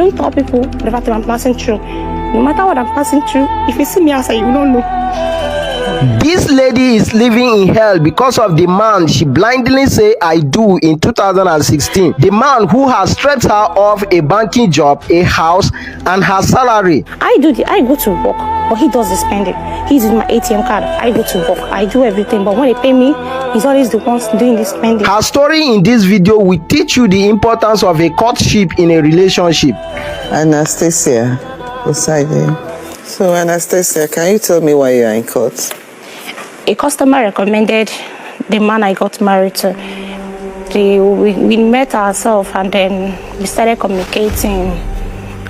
don't tell people the fact that I'm passing through. No matter what I'm passing through, if you see me outside, you don't know. This lady is living in hell because of the man she blindly say I do in 2016. The man who has stripped her of a banking job, a house, and her salary. I go to work, but he does the spending. He's in my ATM card. I go to work. I do everything, but when they pay me, he's always the one doing the spending. Her story in this video will teach you the importance of a courtship in a relationship. Anastasia, So Anastasia, can you tell me why you are in court? A customer recommended the man I got married to. We met ourselves and then we started communicating.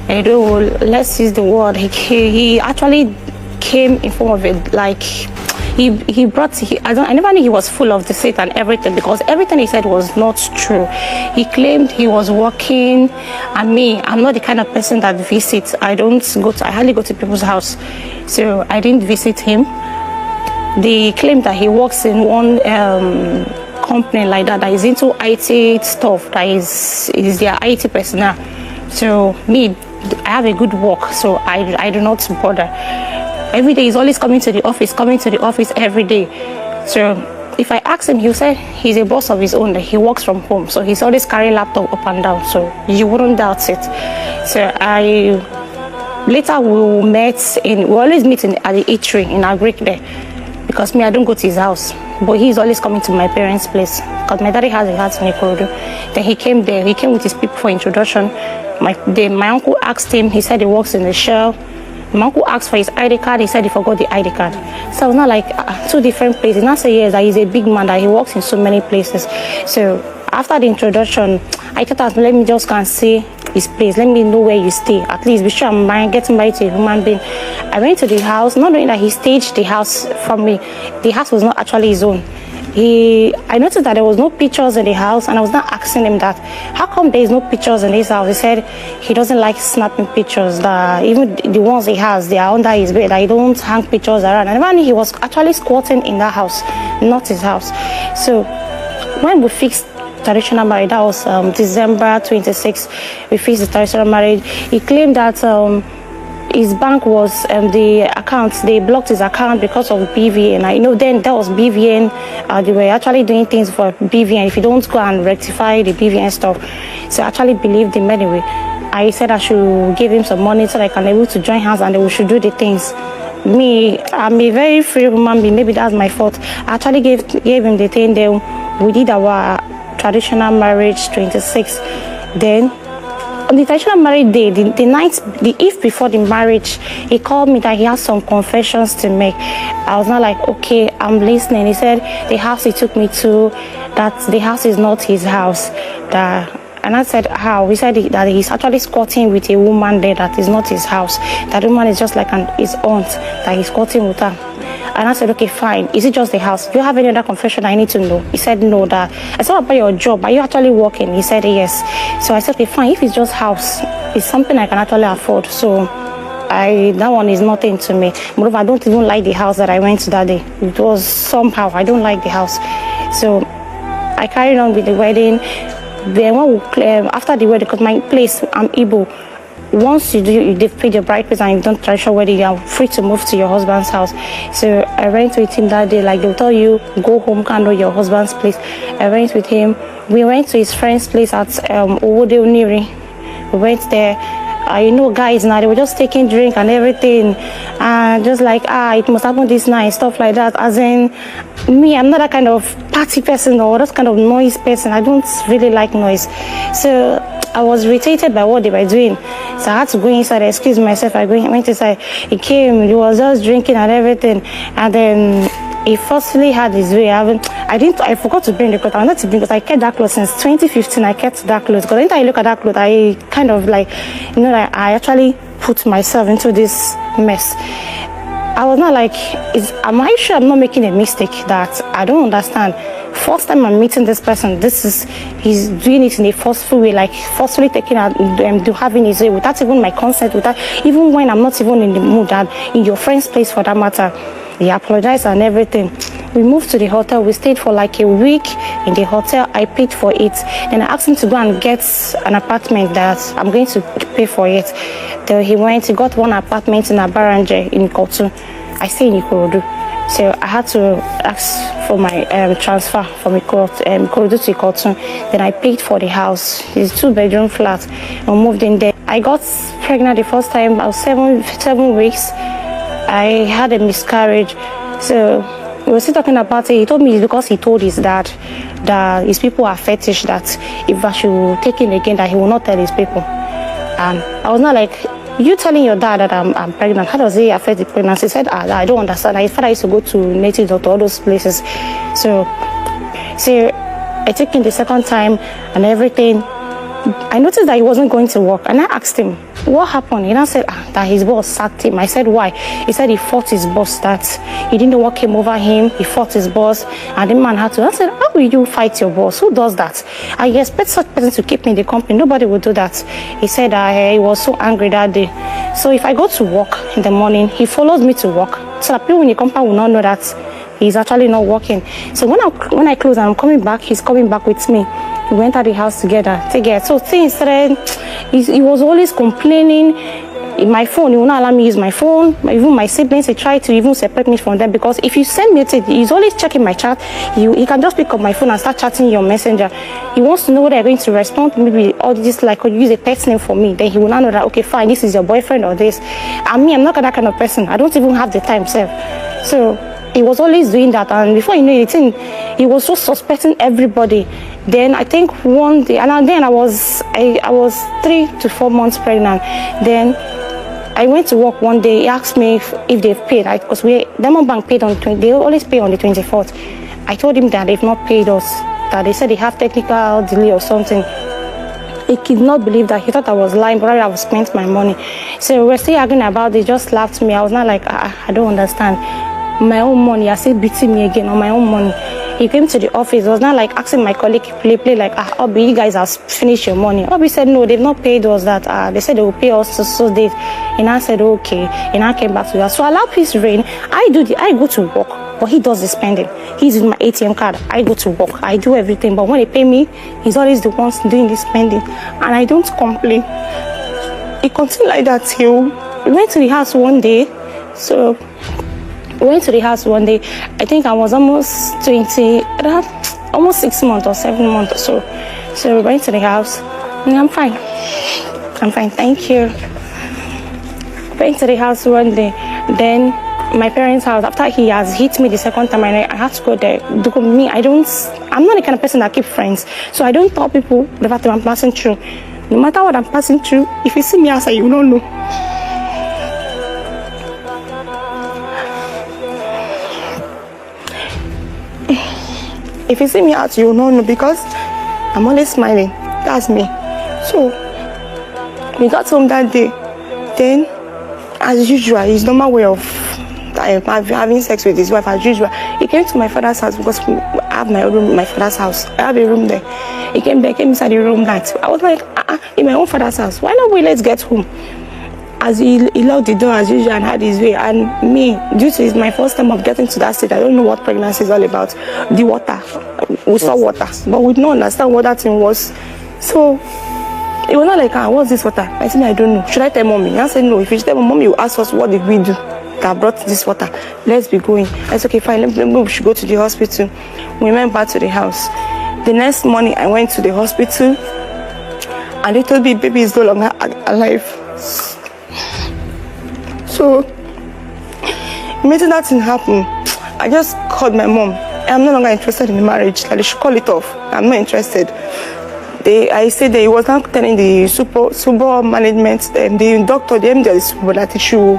Let's use the word. He actually came in form of it, like he brought. I never knew he was full of deceit and everything, because everything he said was not true. He claimed he was working, and me, I'm not the kind of person that visits. I hardly go to people's house, so I didn't visit him. They claim that he works in one company like that is into IT stuff, that is their IT personnel. So me, I have a good work, so I do not bother. Every day he's always coming to the office every day. So if I ask him, he'll say he's a boss of his own, that he works from home, so he's always carrying laptop up and down, so you wouldn't doubt it. So later we always meet at the eatery in our break there. Because me, I don't go to his house, but he's always coming to my parents' place, because my daddy has a house in Ikorodu. Then he came there. He came with his people for introduction. My uncle asked him. He said he works in the shell. My uncle asked for his ID card. He said he forgot the ID card. So I was not like two different places. Now say yes, that he's a big man, that he works in so many places. So after the introduction, I thought, let me just go and see his place. Let me know where you stay. At least be sure I'm getting married to a human being. I went to the house, not knowing that he staged the house from me. The house was not actually his own. I noticed that there was no pictures in the house, and I was not asking him that. How come there is no pictures in this house? He said he doesn't like snapping pictures. That even the ones he has, they are under his bed. That he don't hang pictures around. And even he was actually squatting in that house, not his house. So when we fixed traditional marriage, that was December 26, we fixed the traditional marriage. He claimed that his bank was the accounts, they blocked his account because of BVN. I know then that was BVN. They were actually doing things for BVN. If you don't go and rectify the BVN stuff, so I actually believed him anyway. I said I should give him some money so that I can be able to join hands and we should do the things. Me, I'm a very free woman being. Maybe that's my fault. I actually gave him the thing. Then we did our traditional marriage 26. Then on the traditional marriage day, the eve before the marriage, he called me that he has some confessions to make. I was not like, okay, I'm listening. He said the house he took me to, that the house is not his house. And I said, how? He said that he's actually squatting with a woman there that is not his house. That woman is just like his aunt, that he's squatting with her. And I said, okay, fine. Is it just the house? Do you have any other confession I need to know? He said, no. That I said, about your job. Are you actually working? He said, yes. So I said, okay, fine. If it's just house, it's something I can actually afford. So that one is nothing to me. Moreover, I don't even like the house that I went to that day. It was somehow, I don't like the house. So I carried on with the wedding. Then after the wedding, because my place, I'm Igbo. Once they've paid your bride price and you've done traditional wedding, you're free to move to your husband's house. So I went with him that day. Like they'll tell you, go home, can't know your husband's place. I went with him. We went to his friend's place at Owode Oniri. We went there. Guys now, they were just taking drink and everything. And just like, it must happen this night, stuff like that. As in, me, I'm not that kind of party person or that kind of noise person. I don't really like noise. So I was irritated by what they were doing. So I had to go inside, excuse myself. I went inside. He came, he was just drinking and everything. And then he forcefully had his way. I forgot to bring the clothes. I wanted to bring because I kept that clothes since 2015. I kept that clothes because anytime I look at that clothes, I kind of like, I actually put myself into this mess. I was not like, am I sure I'm not making a mistake? That I don't understand. First time I'm meeting this person, he's doing it in a forceful way, like forcefully taking out, having his way without even my consent, even when I'm not even in the mood, and in your friend's place for that matter. He apologized and everything. We moved to the hotel. We stayed for like a week in the hotel. I paid for it. Then I asked him to go and get an apartment that I'm going to pay for it. Then he got one apartment in Abaranje in Ikotu. I stay in Ikorodu. So I had to ask for my transfer from Ikorodu to Ikotu. Then I paid for the house. It's a 2-bedroom flat. I moved in there. I got pregnant the first time. I was 7 weeks. I had a miscarriage. So we were still talking about it. He told me it's because he told his dad that his people are fetish, that if I should take him again, that he will not tell his people. And I was not like, you telling your dad that I'm pregnant, how does it affect the pregnancy? He said, I don't understand. His father used to go to native doctor, all those places. So I took him the second time and everything. I noticed that he wasn't going to work, and I asked him, what happened? He now said that his boss sacked him. I said, why? He said he fought his boss, that he didn't know what came over him. He fought his boss, and the man had to. I said, how will you fight your boss? Who does that? I expect such person to keep me in the company. Nobody would do that. He said he was so angry that day. So if I go to work in the morning, he follows me to work, so that people in the company will not know that he's actually not working. So when I close and I'm coming back, he's coming back with me. We went out the house together. So things started. He was always complaining. In my phone, he will not allow me use my phone. Even my siblings, he tried to even separate me from them, because if you send me a text, he's always checking my chat. He can just pick up my phone and start chatting your messenger. He wants to know whether you're going to respond. Maybe all this, like, or use a text name for me. Then he will not know that, okay, fine, this is your boyfriend or this. I'm not that kind of person. I don't even have the time, sir. So he was always doing that, and before you know it, he was just suspecting everybody. Then I think one day, and then I was 3 to 4 months pregnant. Then I went to work one day. He asked me if they've paid, because Diamond Bank paid on they always pay on the 24th. I told him that they've not paid us, that they said they have technical delay or something. He could not believe that. He thought I was lying, but I was spent my money. So we were still arguing about it. Just laughed me. I was not like, I don't understand. My own money, I said beating me again on my own money. He came to the office. It was not like asking my colleague play like, Obi, you guys have finished your money. Obi said no, they've not paid us that. They said they will pay us so date. And I said okay. And I came back to that. So allow peace reign. I go to work, but he does the spending. He's with my ATM card. I go to work. I do everything. But when they pay me, he's always the ones doing the spending. And I don't complain. He continued like that till we went to the house one day. So we went to the house one day. I think I was almost 6 months or 7 months or so. So we went to the house, and I'm fine. Thank you. Went to the house one day. Then my parents' house, after he has hit me the second time, and I had to go there. I'm not the kind of person that keep friends. So I don't tell people the fact that I'm passing through. No matter what I'm passing through, if you see me outside, you don't know. If you see me out, you will not know, because I'm always smiling. That's me. So we got home that day. Then, as usual, his normal way of having sex with his wife, as usual, he came to my father's house, because I have my room in my father's house. I have a room there. He came inside the room night. I was like, in my own father's house. Why not let's get home? As he locked the door as usual and had his way. And me, due to it's my first time of getting to that stage, I don't know what pregnancy is all about. The water, we saw water, but we didn't understand what that thing was. So it was not like, what's this water? I said, I don't know. Should I tell mommy? I said, no. If you tell mommy, you ask us what did we do that brought this water. Let's be going. I said, okay, fine. We should go to the hospital. We went back to the house. The next morning, I went to the hospital, and they told me baby is no longer alive. So, immediately that thing happened, I just called my mom. I'm no longer interested in the marriage. Like, they should call it off. I'm not interested. I said that he was not telling the super management, the doctor, the MD, that he should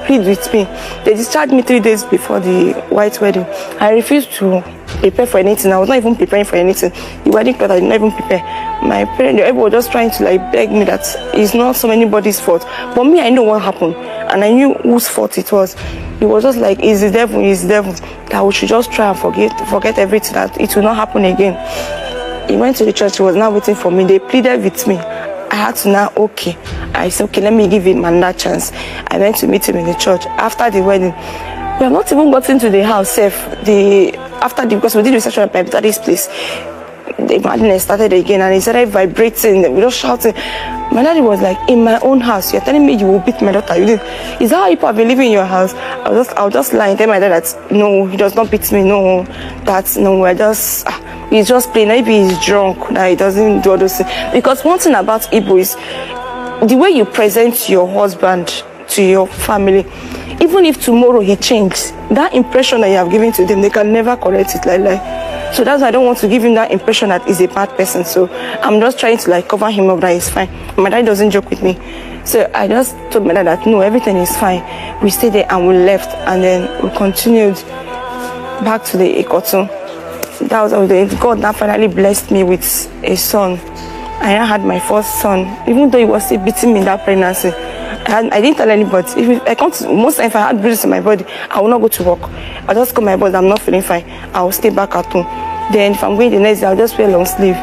plead with me. They discharged me 3 days before the white wedding. I refused to prepare for anything. I was not even preparing for anything. The wedding cloth, I did not even prepare. My parents, everyone was just trying to beg me that it's not so anybody's fault. But me, I know what happened, and I knew whose fault it was. It was just like, it's the devil, that we should just try and forget everything, that it will not happen again. He went to the church. He was now waiting for me. They pleaded with me. I had to now, I said, okay, let me give him another chance. I went to meet him in the church. After the wedding, We have not even gotten to the house safe. Because we did research on at this place. The madness started again and it started vibrating. We were shouting. My daddy was like, in my own house, you're telling me you will beat my daughter. Is that how people have been living in your house? I'll just lie and tell my dad that no, he does not beat me. No, he's just playing. Maybe he's drunk. That he doesn't do all those things. Because one thing about Igbo is the way you present your husband to your family. Even if tomorrow he changes, that impression that you have given to them, they can never correct it like. So that's why I don't want to give him that impression that he's a bad person. So I'm just trying to like cover him up that he's fine. My dad doesn't joke with me. So I just told my dad that no, everything is fine. We stayed there and we left, and then we continued back to the Ikoton. That was all the God now finally blessed me with a son. I had my first son, even though he was still beating me in that pregnancy. I didn't tell anybody. Most times if I had bruises in my body, I will not go to work. I'll just call my boss, I'm not feeling fine. I'll stay back at home. Then if I'm going the next day, I'll just wear long sleeve.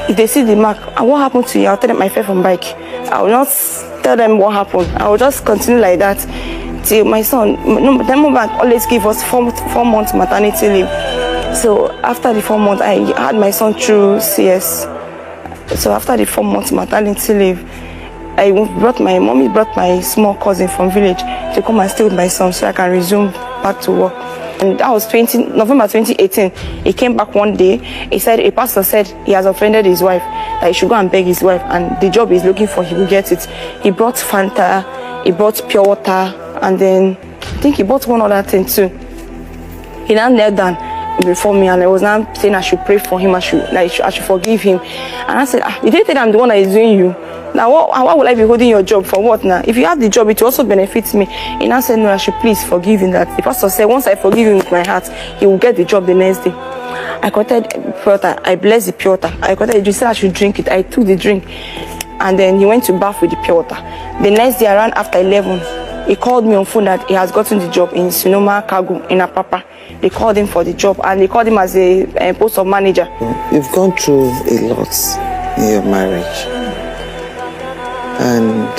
If they see the mark, and what happened to you, I'll tell them I fell from bike. I will not tell them what happened. I will just continue like that till my son. That moment always give us 4 months maternity leave. So after the 4 months, I had my son through CS. So after the 4 months maternity leave, my mommy brought my small cousin from village to come and stay with my son so I can resume back to work. And that was November 2018. He came back one day. A pastor said he has offended his wife, that he should go and beg his wife, and the job he's looking for, he will get it. He brought Fanta, he brought pure water, and then I think he bought one other thing too. He now knelt down before me, and I was now saying I should pray for him, I should forgive him. And I said, you didn't think I'm the one that is doing you. Now, why would I be holding your job for what now? If you have the job, it will also benefit me. And I said, no, I should please forgive him. That the pastor said, once I forgive him with my heart, he will get the job the next day. I collected pure water. I blessed the pure water. I collected it. He said I should drink it. I took the drink. And then he went to bath with the pure water. The next day, around after 11, he called me on phone that he has gotten the job in Sonoma Cargo in Apapa. They called him for the job, and they called him as a post of manager. You've gone through a lot in your marriage. And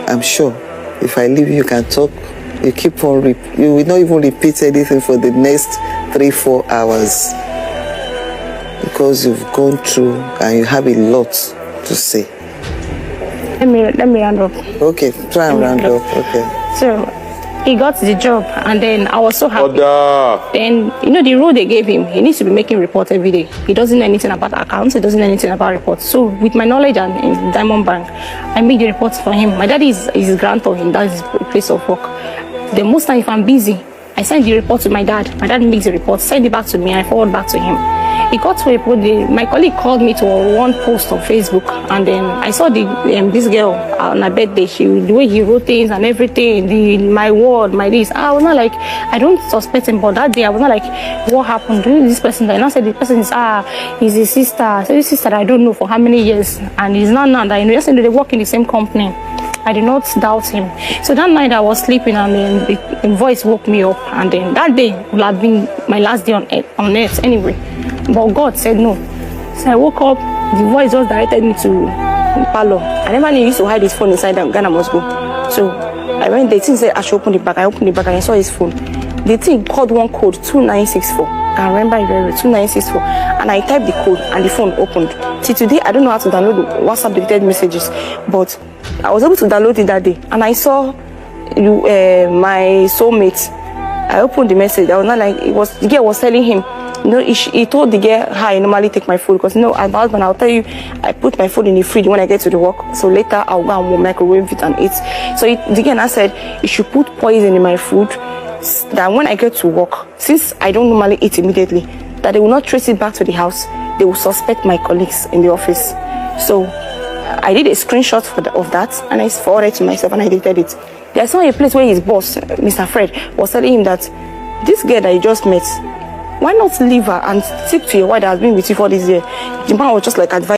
I'm sure if I leave you can talk, you keep on, you will not even repeat anything for the next 3-4 hours. Because you've gone through and you have a lot to say. Let me round up. Okay, try and round up. Okay. So he got the job, and then I was so happy. Then, the role they gave him, he needs to be making reports every day. He doesn't know anything about accounts, he doesn't know anything about reports. So with my knowledge and in Diamond Bank, I make the reports for him. My daddy is his grantor, that's his place of work. The most time if I'm busy, I send the report to my dad. My dad makes the report, send it back to me, and I forward back to him. It got to a point, my colleague called me to one post on Facebook, and then I saw this girl on her birthday. The way he wrote things and everything, my word, my this. I was not like, I don't suspect him, but that day I was not like, what happened to this person? And I said, the person is, he's a sister. I said, this sister I don't know for how many years, and he's not now that they work in the same company. I did not doubt him. So that night I was sleeping, and then the voice woke me up, and then that day would have been my last day on earth anyway. But God said no. So I woke up, the voice just directed me to parlor. I never knew he used to hide his phone inside the Ghana must go. So I went there, the thing said I should open the bag. I opened the bag and I saw his phone. The thing called one code 2964. I remember it very well, 2964. And I typed the code and the phone opened. Till today, I don't know how to download the WhatsApp deleted messages, but I was able to download it that day. And I saw my soulmate. I opened the message. I was not like, the girl was telling him, he told the girl how I normally take my food, because as my husband, I'll tell you, I put my food in the fridge when I get to the work, so later I'll go and microwave it and eat. So the girl now said you should put poison in my food, that when I get to work, since I don't normally eat immediately, that they will not trace it back to the house. They will suspect my colleagues in the office. So I did a screenshot of that, and I forwarded to myself, and I deleted it. There's not a place where his boss, Mr. Fred, was telling him that this girl that you just met, why not leave her and stick to your wife that has been with you for this year? The man was just like advising.